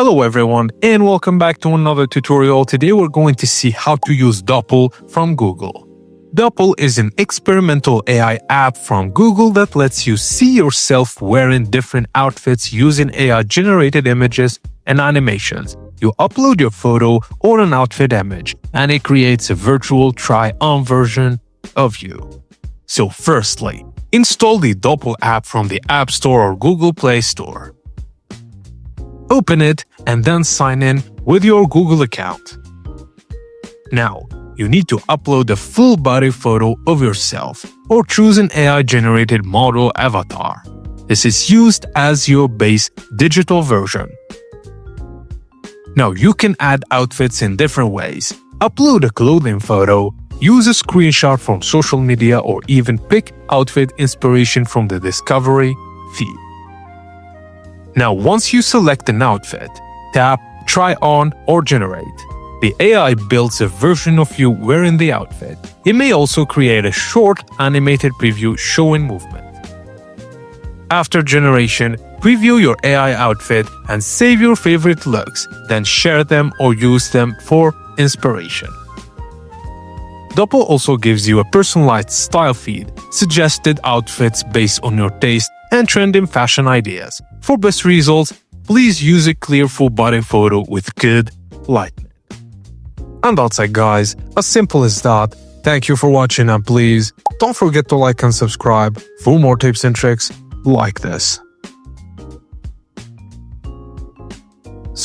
Hello everyone and welcome back to another tutorial. Today we're going to see how to use Doppl from Google. Doppl is an experimental AI app from Google that lets you see yourself wearing different outfits using AI-generated images and animations. You upload your photo or an outfit image, and it creates a virtual try-on version of you. So firstly, install the Doppl app from the App Store or Google Play Store. Open it and then sign in with your Google account. Now, you need to upload a full body photo of yourself or choose an AI-generated model avatar. This is used as your base digital version. Now, you can add outfits in different ways. Upload a clothing photo, use a screenshot from social media, or even pick outfit inspiration from the Discovery feed. Now, once you select an outfit, tap Try On or Generate. The AI builds a version of you wearing the outfit. It may also create a short animated preview showing movement. After generation, preview your AI outfit and save your favorite looks, then share them or use them for inspiration. Doppl also gives you a personalized style feed, suggested outfits based on your taste, and trending fashion ideas. For best results, please use a clear full-body photo with good lighting. And that's it, guys. As simple as that. Thank you for watching, and please don't forget to like and subscribe for more tips and tricks like this.